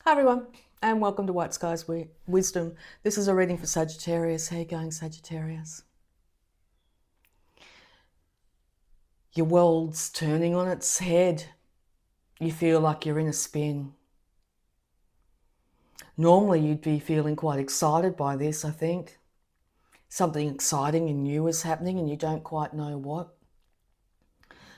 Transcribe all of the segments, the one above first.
Hi everyone, and welcome to Whiteskys Wisdom. This is a reading for Sagittarius. How you going, Sagittarius? Your world's turning on its head. You feel like you're in a spin. Normally you'd be feeling quite excited by this, I think. Something exciting and new is happening and you don't quite know what.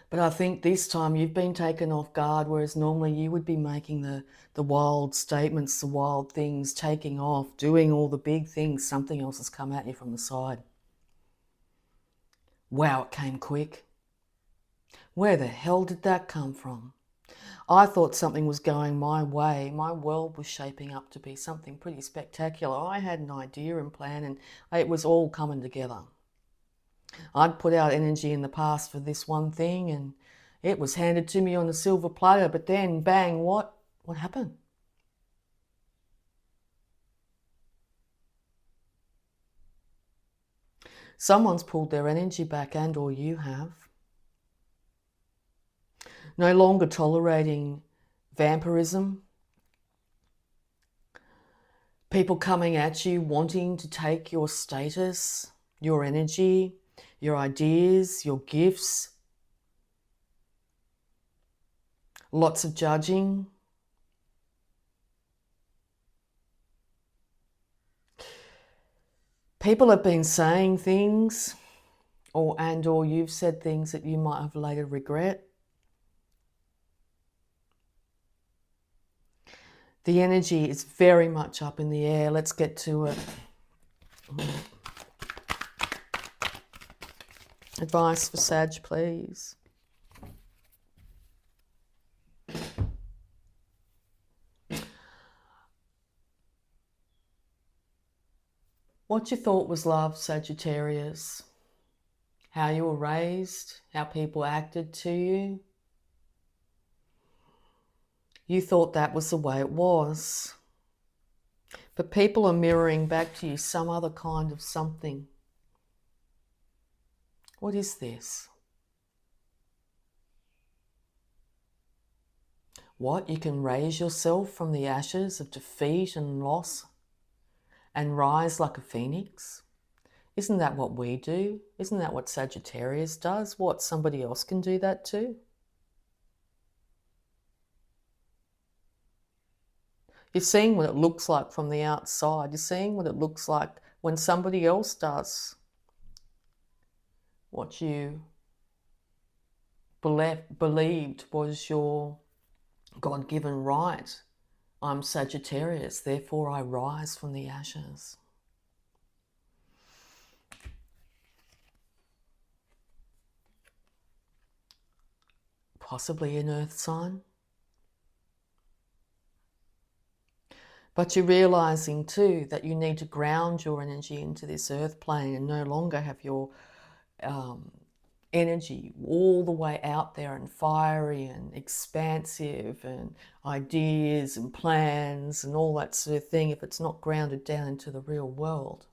But I think this time you've been taken off guard, whereas normally you would be making the wild statements, the wild things, taking off, doing all the big things. Something else has come at you from the side. Wow, it came quick. Where the hell did that come from? I thought something was going my way. My world was shaping up to be something pretty spectacular. I had an idea and plan and it was all coming together. I'd put out energy in the past for this one thing and it was handed to me on a silver platter, but then bang, what happened? Someone's pulled their energy back, and or you have. No longer tolerating vampirism. People coming at you wanting to take your status, your energy, your ideas, your gifts. Lots of judging. People have been saying things, or you've said things that you might have later regret. The energy is very much up in the air. Let's get to it. Advice for Sag, please. What you thought was love, Sagittarius. How you were raised, how people acted to you. You thought that was the way it was. But people are mirroring back to you some other kind of something. What is this? What? You can raise yourself from the ashes of defeat and loss and rise like a phoenix? Isn't that what we do? Isn't that what Sagittarius does? What, somebody else can do that too? You're seeing what it looks like from the outside. You're seeing what it looks like when somebody else does what you believed was your God-given right. I'm Sagittarius, therefore I rise from the ashes. Possibly an earth sign. But you're realizing too that you need to ground your energy into this earth plane and no longer have your energy all the way out there and fiery and expansive and ideas and plans and all that sort of thing if it's not grounded down into the real world.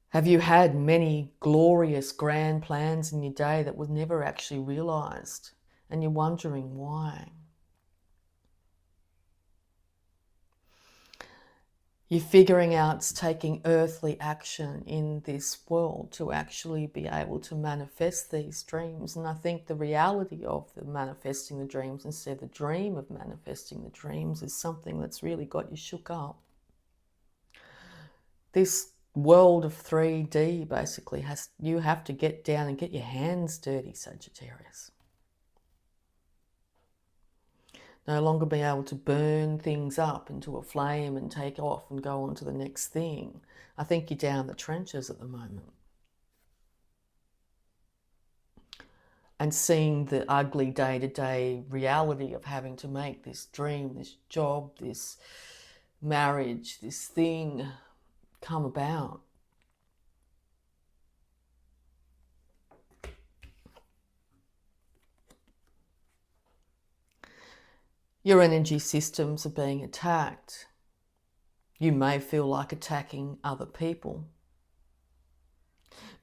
Have you had many glorious grand plans in your day that were never actually realized and you're wondering why? You're figuring out taking earthly action in this world to actually be able to manifest these dreams. And I think the reality of the manifesting the dreams instead of the dream of manifesting the dreams is something that's really got you shook up. This world of 3D basically you have to get down and get your hands dirty, Sagittarius. No longer being able to burn things up into a flame and take off and go on to the next thing. I think you're down the trenches at the moment. And seeing the ugly day-to-day reality of having to make this dream, this job, this marriage, this thing come about. Your energy systems are being attacked. You may feel like attacking other people.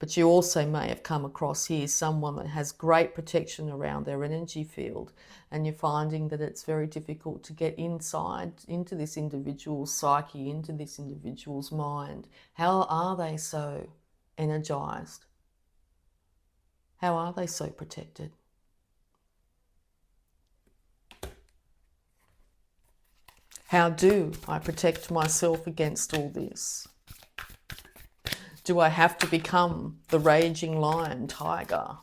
But you also may have come across here someone that has great protection around their energy field, and you're finding that it's very difficult to get inside into this individual's psyche, into this individual's mind. How are they so energized? How are they so protected? How do I protect myself against all this? Do I have to become the raging lion, tiger,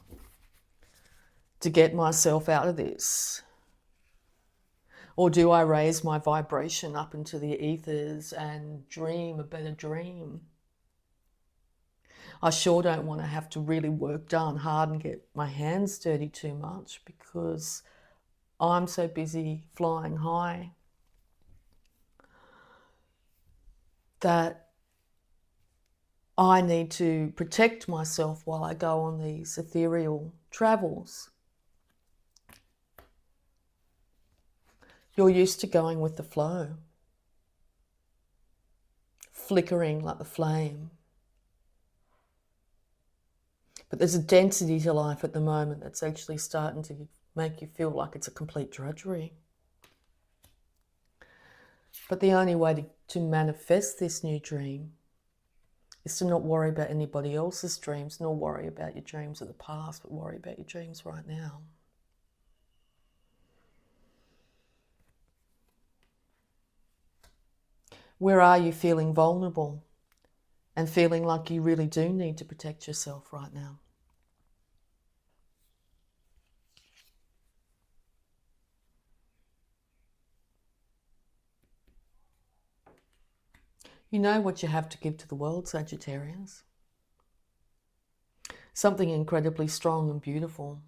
to get myself out of this? Or do I raise my vibration up into the ethers and dream a better dream? I sure don't want to have to really work darn hard and get my hands dirty too much, because I'm so busy flying high that I need to protect myself while I go on these ethereal travels. You're used to going with the flow, flickering like the flame. But there's a density to life at the moment that's actually starting to make you feel like it's a complete drudgery. But the only way to manifest this new dream is to not worry about anybody else's dreams, nor worry about your dreams of the past, but worry about your dreams right now. Where are you feeling vulnerable and feeling like you really do need to protect yourself right now? You know what you have to give to the world, Sagittarius. Something incredibly strong and beautiful,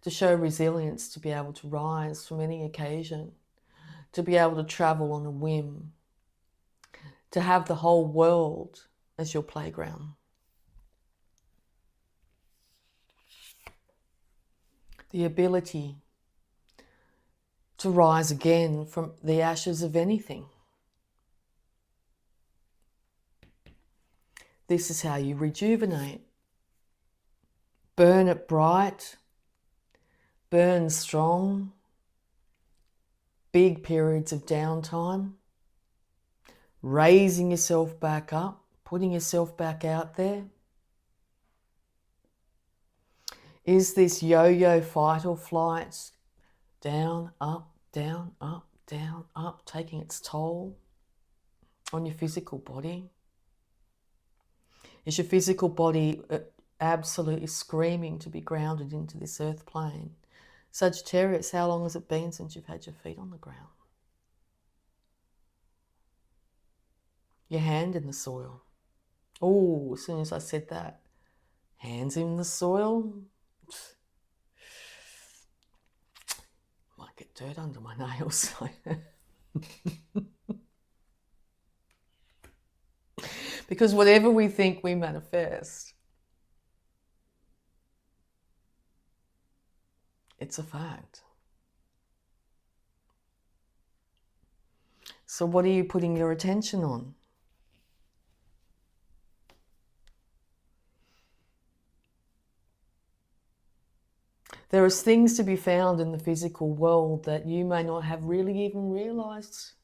to show resilience, to be able to rise from any occasion, to be able to travel on a whim, to have the whole world as your playground. The ability to rise again from the ashes of anything. This is how you rejuvenate. Burn it bright, burn strong, big periods of downtime, raising yourself back up, putting yourself back out there. Is this yo-yo fight or flight, down, up, down, up, taking its toll on your physical body? Is your physical body absolutely screaming to be grounded into this earth plane? Sagittarius, how long has it been since you've had your feet on the ground? Your hand in the soil. Oh, as soon as I said that, hands in the soil, might get dirt under my nails. Because whatever we think we manifest, it's a fact. So what are you putting your attention on? There is things to be found in the physical world that you may not have really even realized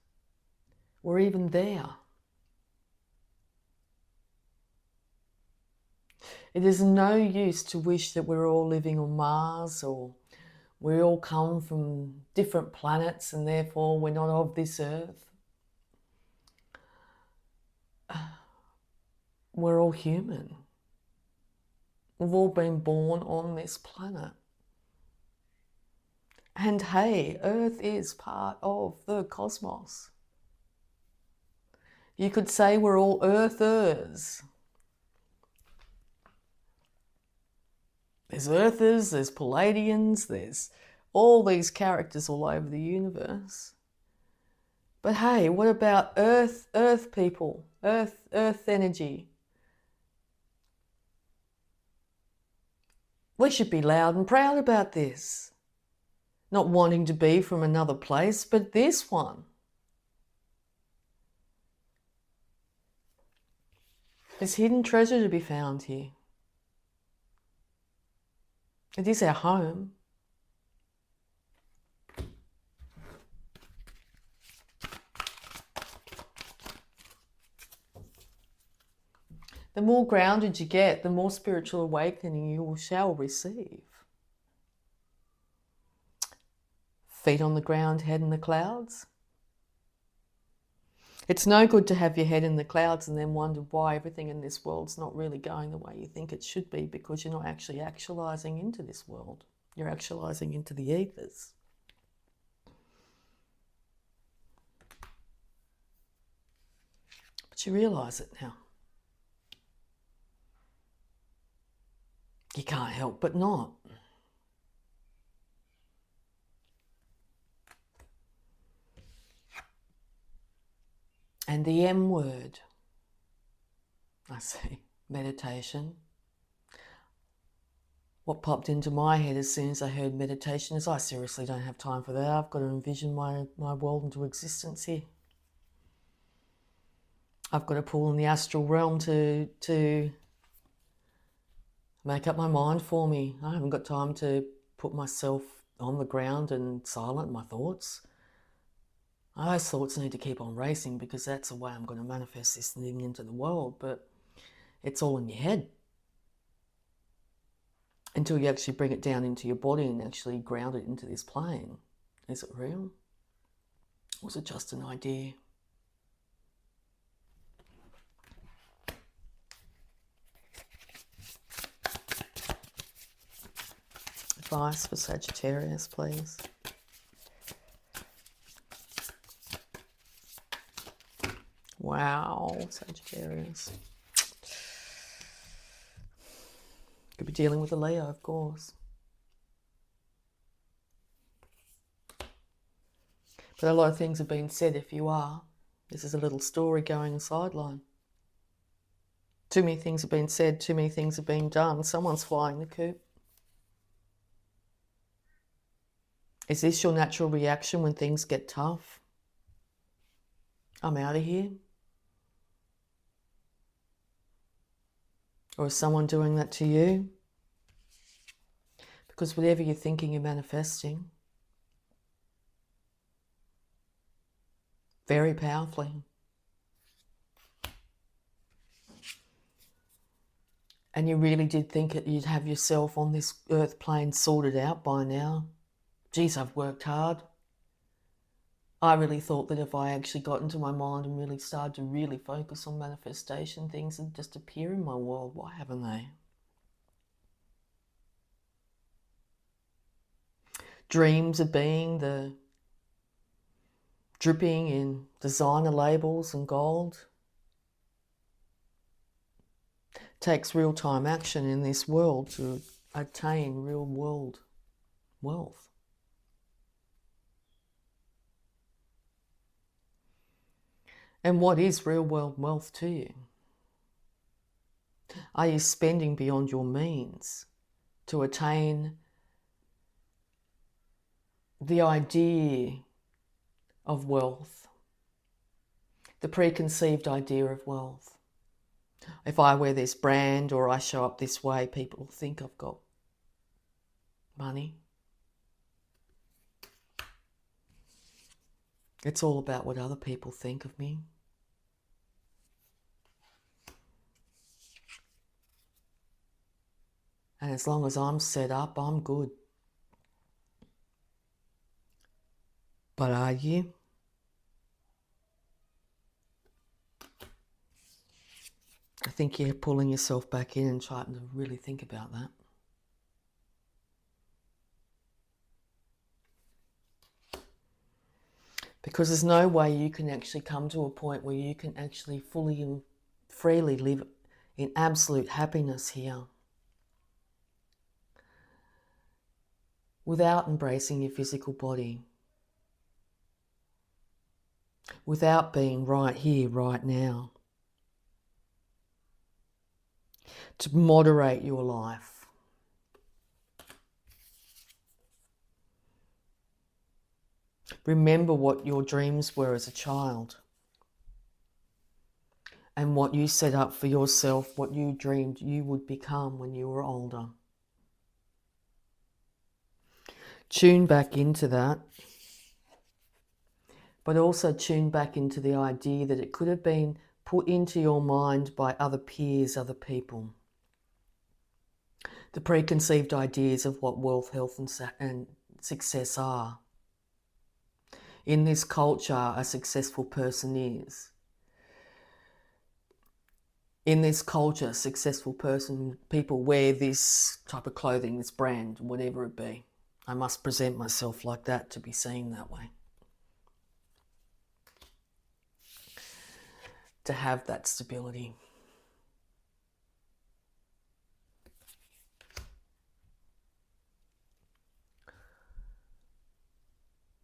were even there. It is no use to wish that we're all living on Mars, or we all come from different planets and therefore we're not of this earth. We're all human. We've all been born on this planet. And hey, Earth is part of the cosmos. You could say we're all Earthers. There's Earthers, there's Palladians, there's all these characters all over the universe. But hey, what about Earth people, Earth energy? We should be loud and proud about this. Not wanting to be from another place, but this one. There's hidden treasure to be found here. It is our home. The more grounded you get, the more spiritual awakening you shall receive. Feet on the ground, head in the clouds. It's no good to have your head in the clouds and then wonder why everything in this world's not really going the way you think it should be, because you're not actually actualizing into this world. You're actualizing into the ethers. But you realise it now. You can't help but not. And the M word, I see, meditation. What popped into my head as soon as I heard meditation is I seriously don't have time for that. I've got to envision my world into existence here. I've got to pull in the astral realm to make up my mind for me. I haven't got time to put myself on the ground and silent my thoughts. Those thoughts need to keep on racing, because that's the way I'm going to manifest this thing into the world. But it's all in your head until you actually bring it down into your body and actually ground it into this plane. Is it real? Or is it just an idea? Advice for Sagittarius, please. Wow, Sagittarius. Could be dealing with a Leo, of course. But a lot of things have been said if you are. This is a little story going sideline. Too many things have been said, too many things have been done. Someone's flying the coop. Is this your natural reaction when things get tough? I'm out of here. Or is someone doing that to you? Because whatever you're thinking, you're manifesting. Very powerfully. And you really did think that you'd have yourself on this earth plane sorted out by now. Geez, I've worked hard. I really thought that if I actually got into my mind and really started to really focus on manifestation, things would just appear in my world. Why haven't they? Dreams of being the dripping in designer labels and gold. It takes real-time action in this world to attain real-world wealth. And what is real-world wealth to you? Are you spending beyond your means to attain the idea of wealth, the preconceived idea of wealth? If I wear this brand or I show up this way, people will think I've got money. It's all about what other people think of me. And as long as I'm set up, I'm good. But are you? I think you're pulling yourself back in and trying to really think about that. Because there's no way you can actually come to a point where you can actually fully and freely live in absolute happiness here without embracing your physical body, without being right here, right now, to moderate your life. Remember what your dreams were as a child and what you set up for yourself, what you dreamed you would become when you were older. Tune back into that, but also tune back into the idea that it could have been put into your mind by other peers, other people. The preconceived ideas of what wealth, health and success are. In this culture, a successful person is. In this culture, people wear this type of clothing, this brand, whatever it be. I must present myself like that to be seen that way. To have that stability.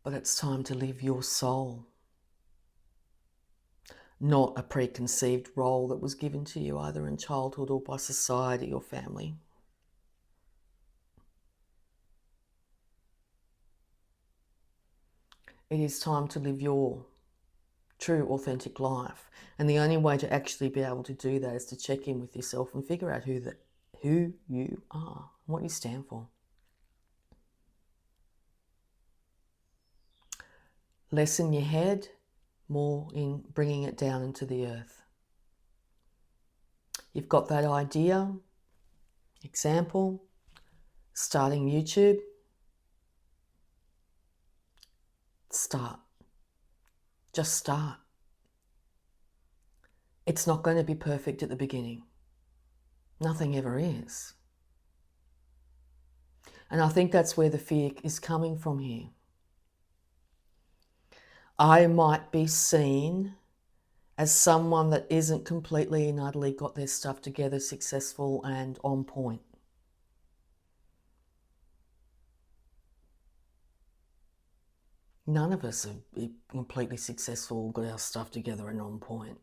But it's time to live your soul. Not a preconceived role that was given to you either in childhood or by society or family. It is time to live your true, authentic life. And the only way to actually be able to do that is to check in with yourself and figure out who you are, what you stand for. Less in your head, more in bringing it down into the earth. You've got that idea, example, starting YouTube. Start. Just start. It's not going to be perfect at the beginning. Nothing ever is. And I think that's where the fear is coming from here. I might be seen as someone that isn't completely and utterly got their stuff together, successful and on point. None of us are completely successful, got our stuff together and on point.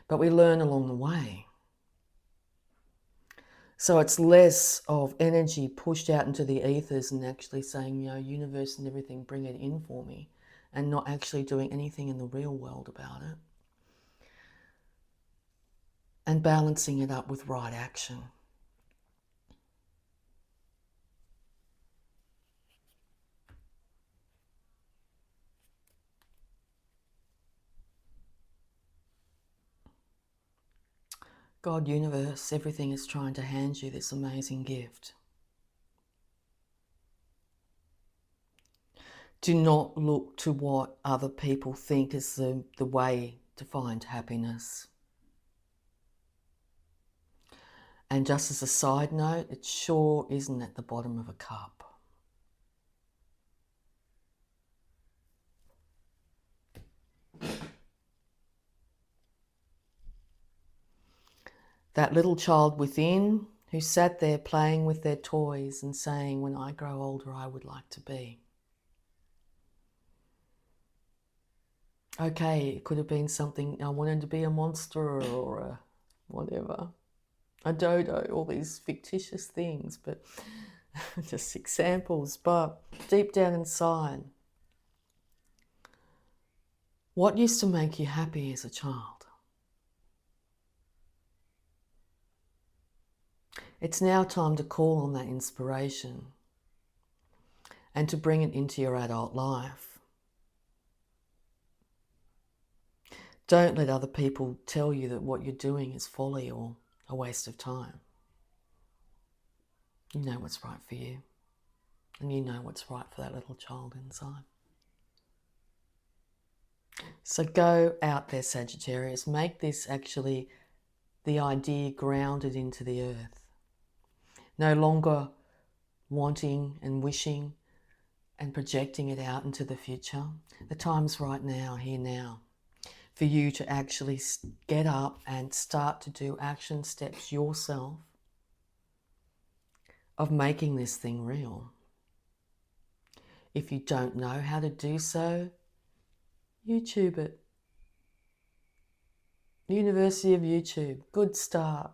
But we learn along the way. So it's less of energy pushed out into the ethers and actually saying, universe and everything, bring it in for me, and not actually doing anything in the real world about it. And balancing it up with right action. God, universe, everything is trying to hand you this amazing gift. Do not look to what other people think is the way to find happiness. And just as a side note, it sure isn't at the bottom of a cup. That little child within who sat there playing with their toys and saying, when I grow older, I would like to be. Okay, it could have been something, I wanted to be a monster or a whatever, a dodo, all these fictitious things, but just examples. But deep down inside, what used to make you happy as a child? It's now time to call on that inspiration and to bring it into your adult life. Don't let other people tell you that what you're doing is folly or a waste of time. You know what's right for you, and you know what's right for that little child inside. So go out there, Sagittarius. Make this actually the idea grounded into the earth. No longer wanting and wishing and projecting it out into the future. The time's right now, here now, for you to actually get up and start to do action steps yourself of making this thing real. If you don't know how to do so, YouTube it. University of YouTube, good start.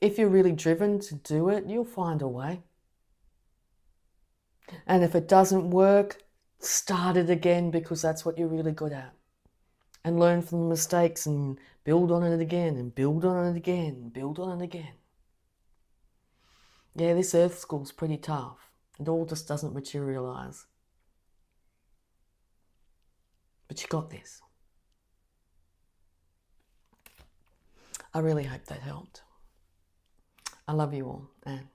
If you're really driven to do it, you'll find a way. And if it doesn't work, start it again, because that's what you're really good at. And learn from the mistakes and build on it again and build on it again and build on it again. Yeah, this earth school's pretty tough. It all just doesn't materialise. But you got this. I really hope that helped. I love you all, and